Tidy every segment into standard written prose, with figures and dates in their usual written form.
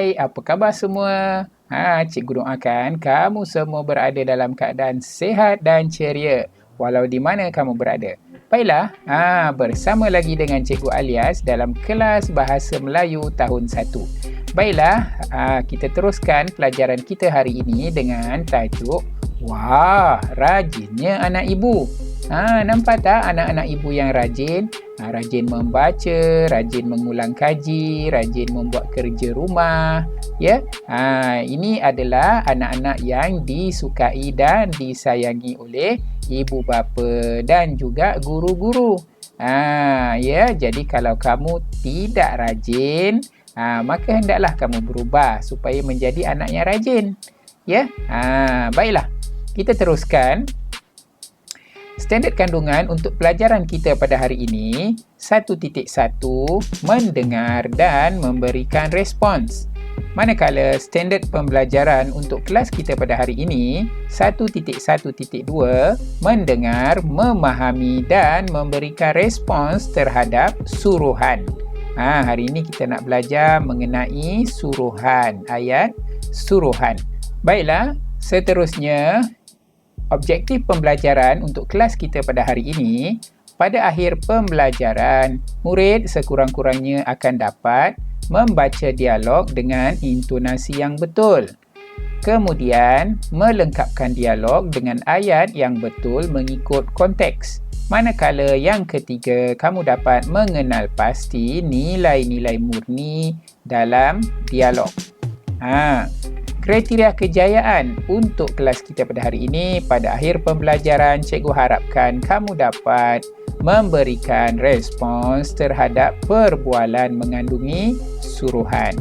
Hai, apa khabar semua? Cikgu doakan kamu semua berada dalam keadaan sihat dan ceria walau di mana kamu berada. Baiklah, bersama lagi dengan Cikgu Alias dalam kelas Bahasa Melayu tahun 1. Baiklah, kita teruskan pelajaran kita hari ini dengan tajuk Wah, rajinnya anak ibu. Nampak tak anak-anak ibu yang rajin? Rajin membaca, rajin mengulang kaji, rajin membuat kerja rumah. Ya, ini adalah anak-anak yang disukai dan disayangi oleh ibu bapa dan juga guru-guru. Ya, jadi kalau kamu tidak rajin, maka hendaklah kamu berubah supaya menjadi anak yang rajin. Ya, baiklah. Kita teruskan. Standard kandungan untuk pelajaran kita pada hari ini 1.1 mendengar dan memberikan respons. Manakala standard pembelajaran untuk kelas kita pada hari ini 1.1.2 mendengar, memahami dan memberikan respons terhadap suruhan. Hari ini kita nak belajar mengenai suruhan, ayat suruhan. Baiklah, seterusnya objektif pembelajaran untuk kelas kita pada hari ini, pada akhir pembelajaran, murid sekurang-kurangnya akan dapat membaca dialog dengan intonasi yang betul. Kemudian, melengkapkan dialog dengan ayat yang betul mengikut konteks. Manakala yang ketiga, kamu dapat mengenal pasti nilai-nilai murni dalam dialog. Kriteria kejayaan untuk kelas kita pada hari ini, pada akhir pembelajaran, cikgu harapkan kamu dapat memberikan respons terhadap perbualan mengandungi suruhan.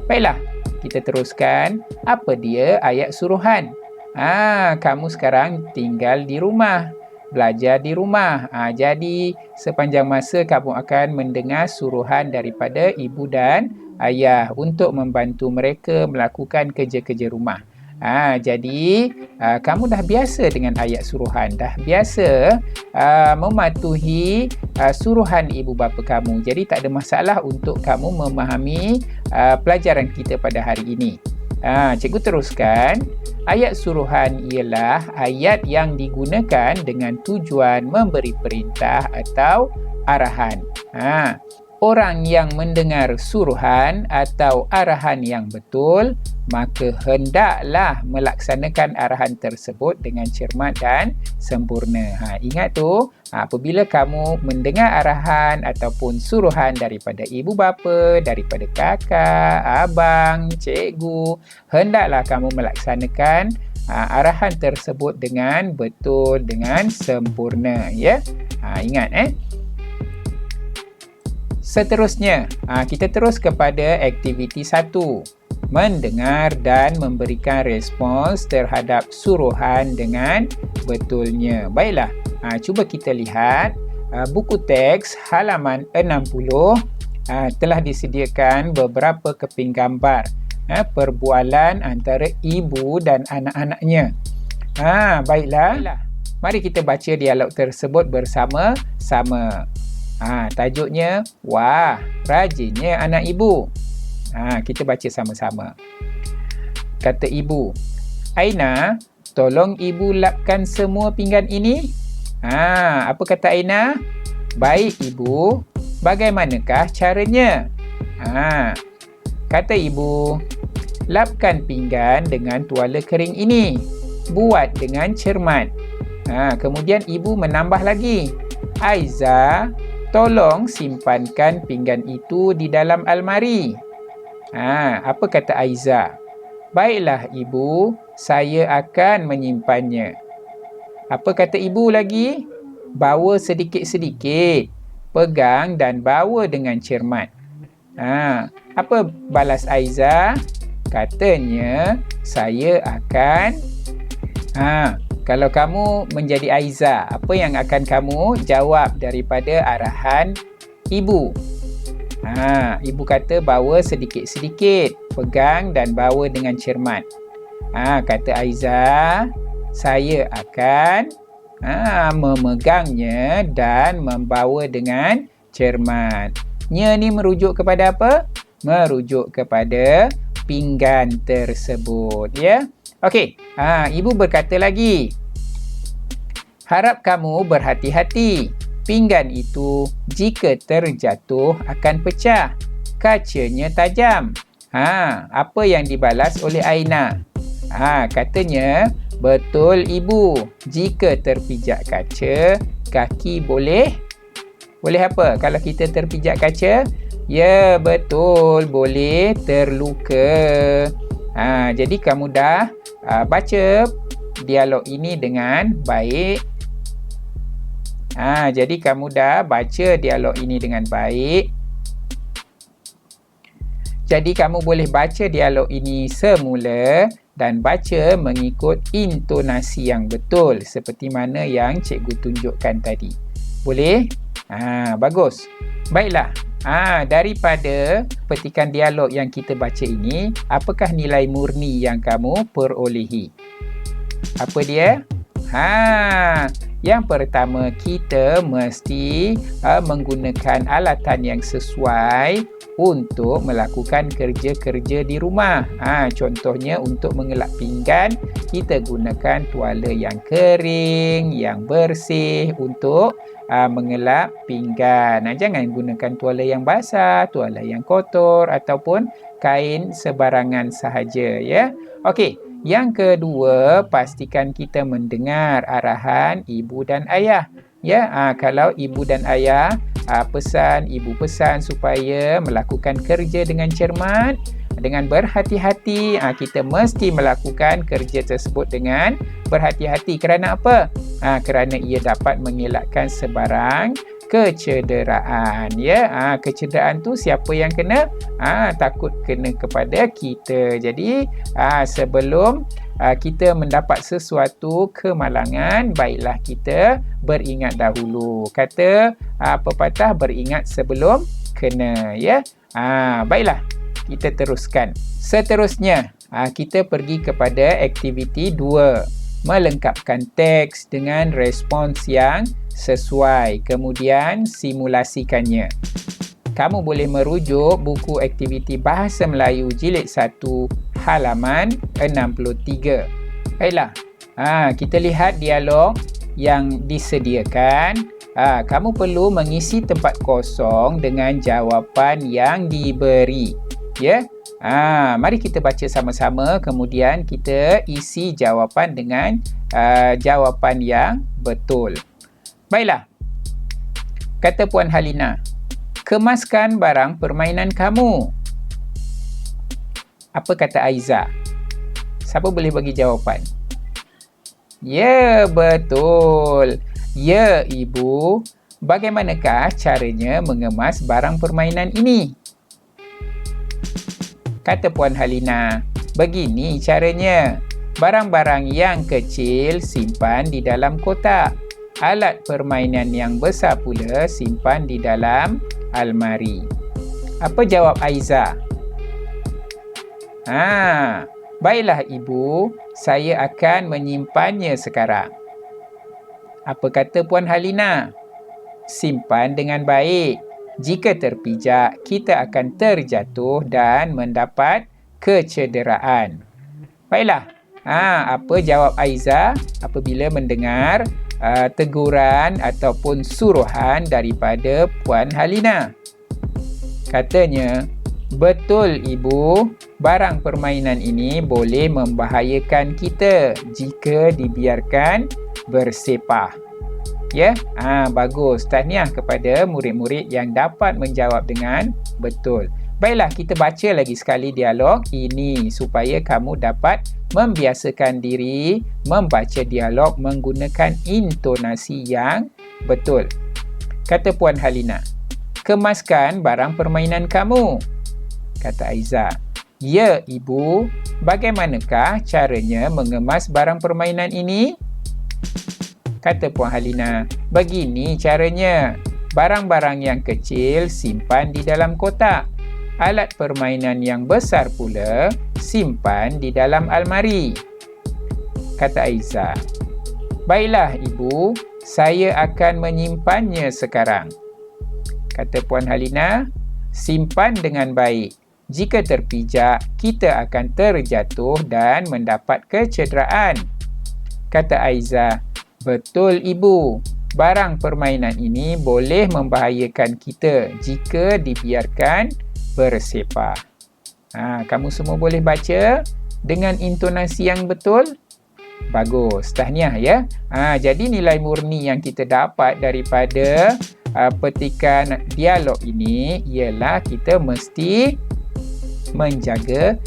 Baiklah, kita teruskan. Apa dia ayat suruhan? Kamu sekarang tinggal di rumah, belajar di rumah. Jadi, sepanjang masa kamu akan mendengar suruhan daripada ibu dan ayah untuk membantu mereka melakukan kerja-kerja rumah. Jadi, kamu dah biasa dengan ayat suruhan, dah biasa mematuhi suruhan ibu bapa kamu. Jadi, tak ada masalah untuk kamu memahami pelajaran kita pada hari ini. Cikgu teruskan. Ayat suruhan ialah ayat yang digunakan dengan tujuan memberi perintah atau arahan. Orang yang mendengar suruhan atau arahan yang betul, maka hendaklah melaksanakan arahan tersebut dengan cermat dan sempurna. Ingat tu, apabila kamu mendengar arahan ataupun suruhan daripada ibu bapa, daripada kakak, abang, cikgu, hendaklah kamu melaksanakan arahan tersebut dengan betul, dengan sempurna. Ya, ingat Seterusnya, kita terus kepada aktiviti 1. Mendengar dan memberikan respons terhadap suruhan dengan betulnya. Baiklah, cuba kita lihat buku teks halaman 60 telah disediakan beberapa keping gambar perbualan antara ibu dan anak-anaknya. Baiklah. Mari kita baca dialog tersebut bersama-sama. Tajuknya, Wah, rajinnya anak ibu. Kita baca sama-sama. Kata ibu, Aina, tolong ibu lapkan semua pinggan ini. Apa kata Aina? Baik ibu, bagaimanakah caranya? Kata ibu, lapkan pinggan dengan tuala kering ini. Buat dengan cermat. Kemudian ibu menambah lagi, Aiza, tolong simpankan pinggan itu di dalam almari. Apa kata Aiza? Baiklah ibu, saya akan menyimpannya. Apa kata ibu lagi? Bawa sedikit-sedikit. Pegang dan bawa dengan cermat. Apa balas Aiza? Katanya, saya akan... Kalau kamu menjadi Aiza, apa yang akan kamu jawab daripada arahan ibu? Ibu kata bawa sedikit-sedikit, pegang dan bawa dengan cermat. Kata Aiza, saya akan memegangnya dan membawa dengan cermat. Nya ni merujuk kepada apa? Merujuk kepada pinggan tersebut, ya. Okey, ibu berkata lagi. Harap kamu berhati-hati. Pinggan itu jika terjatuh akan pecah. Kacanya tajam. Apa yang dibalas oleh Aina? Katanya, betul ibu. Jika terpijak kaca, kaki boleh apa? Kalau kita terpijak kaca, ya betul, boleh terluka. Jadi kamu dah baca dialog ini dengan baik. Jadi kamu dah baca dialog ini dengan baik. Jadi kamu boleh baca dialog ini semula dan baca mengikut intonasi yang betul seperti mana yang cikgu tunjukkan tadi. Boleh? Bagus. Baiklah. Daripada petikan dialog yang kita baca ini, apakah nilai murni yang kamu perolehi? Apa dia? Yang pertama, kita mesti menggunakan alatan yang sesuai untuk melakukan kerja-kerja di rumah. Contohnya untuk mengelak pinggan, kita gunakan tuala yang kering, yang bersih untuk mengelak pinggan. Jangan gunakan tuala yang basah, tuala yang kotor ataupun kain sebarangan sahaja, ya. Okey, yang kedua, pastikan kita mendengar arahan ibu dan ayah. Ya, kalau ibu dan ayah ibu pesan supaya melakukan kerja dengan cermat, dengan berhati-hati, kita mesti melakukan kerja tersebut dengan berhati-hati. Kerana apa? Kerana ia dapat mengelakkan sebarang kecederaan, ya. Kecederaan tu siapa yang kena? Takut kena kepada kita. Jadi sebelum kita mendapat sesuatu kemalangan, baiklah kita beringat dahulu. Kata pepatah, beringat sebelum kena, ya. Baiklah, kita teruskan. Seterusnya, kita pergi kepada aktiviti 2. Melengkapkan teks dengan respons yang sesuai, kemudian simulasikannya. Kamu boleh merujuk buku aktiviti Bahasa Melayu Jilid 1 halaman 63. Baiklah, kita lihat dialog yang disediakan. Kamu perlu mengisi tempat kosong dengan jawapan yang diberi, ya. Mari kita baca sama-sama, kemudian kita isi jawapan dengan jawapan yang betul. Baiklah. Kata Puan Halina, kemaskan barang permainan kamu. Apa kata Aiza? Siapa boleh bagi jawapan? Ya, betul. Ya, ibu. Bagaimanakah caranya mengemas barang permainan ini? Kata Puan Halina, begini caranya. Barang-barang yang kecil simpan di dalam kotak. Alat permainan yang besar pula simpan di dalam almari. Apa jawab Aiza? Baiklah ibu, saya akan menyimpannya sekarang. Apa kata Puan Halina? Simpan dengan baik. Jika terpijak, kita akan terjatuh dan mendapat kecederaan. Baiklah, apa jawab Aiza apabila mendengar teguran ataupun suruhan daripada Puan Halina? Katanya, betul ibu, barang permainan ini boleh membahayakan kita jika dibiarkan bersepah. Ya, bagus. Tahniah kepada murid-murid yang dapat menjawab dengan betul. Baiklah, kita baca lagi sekali dialog ini supaya kamu dapat membiasakan diri membaca dialog menggunakan intonasi yang betul. Kata Puan Halina, kemaskan barang permainan kamu. Kata Aiza, ya ibu, bagaimanakah caranya mengemas barang permainan ini? Kata Puan Halina, begini caranya. Barang-barang yang kecil simpan di dalam kotak. Alat permainan yang besar pula simpan di dalam almari. Kata Aiza, baiklah ibu, saya akan menyimpannya sekarang. Kata Puan Halina, simpan dengan baik. Jika terpijak, kita akan terjatuh dan mendapat kecederaan. Kata Aiza, betul ibu. Barang permainan ini boleh membahayakan kita jika dibiarkan bersepah. Kamu semua boleh baca dengan intonasi yang betul? Bagus, tahniah ya. Jadi nilai murni yang kita dapat daripada petikan dialog ini ialah kita mesti menjaga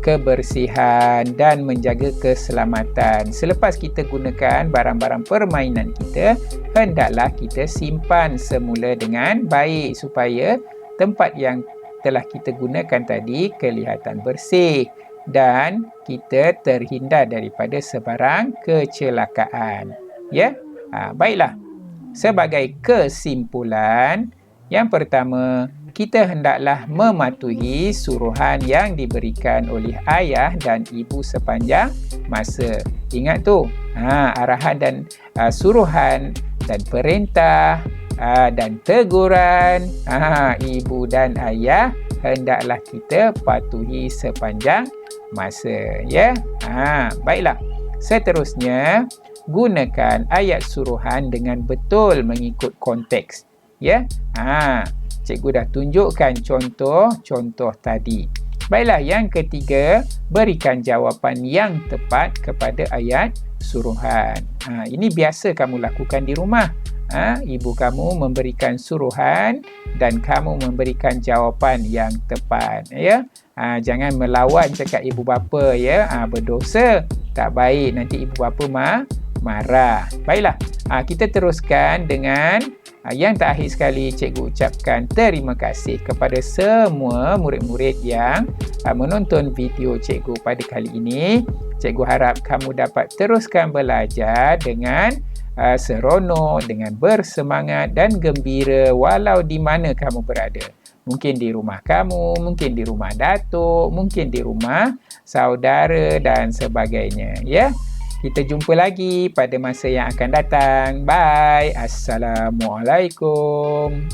kebersihan dan menjaga keselamatan. Selepas kita gunakan barang-barang permainan kita, hendaklah kita simpan semula dengan baik supaya tempat yang telah kita gunakan tadi kelihatan bersih dan kita terhindar daripada sebarang kecelakaan. Ya, baiklah. Sebagai kesimpulan, yang pertama, kita hendaklah mematuhi suruhan yang diberikan oleh ayah dan ibu sepanjang masa. Ingat tu, arahan dan suruhan dan perintah dan teguran ibu dan ayah hendaklah kita patuhi sepanjang masa. Ya, baiklah. Seterusnya, gunakan ayat suruhan dengan betul mengikut konteks. Ya, cikgu dah tunjukkan contoh-contoh tadi. Baiklah, yang ketiga, berikan jawapan yang tepat kepada ayat suruhan. Ini biasa kamu lakukan di rumah. Ibu kamu memberikan suruhan dan kamu memberikan jawapan yang tepat. Ya, jangan melawan cakap ibu bapa. Ya, berdosa, tak baik. Nanti ibu bapa marah. Baiklah, kita teruskan dengan yang terakhir sekali. Cikgu ucapkan terima kasih kepada semua murid-murid yang menonton video cikgu pada kali ini. Cikgu harap kamu dapat teruskan belajar dengan seronok, dengan bersemangat dan gembira walau di mana kamu berada. Mungkin di rumah kamu, mungkin di rumah datuk, mungkin di rumah saudara dan sebagainya. Ya, kita jumpa lagi pada masa yang akan datang. Bye. Assalamualaikum.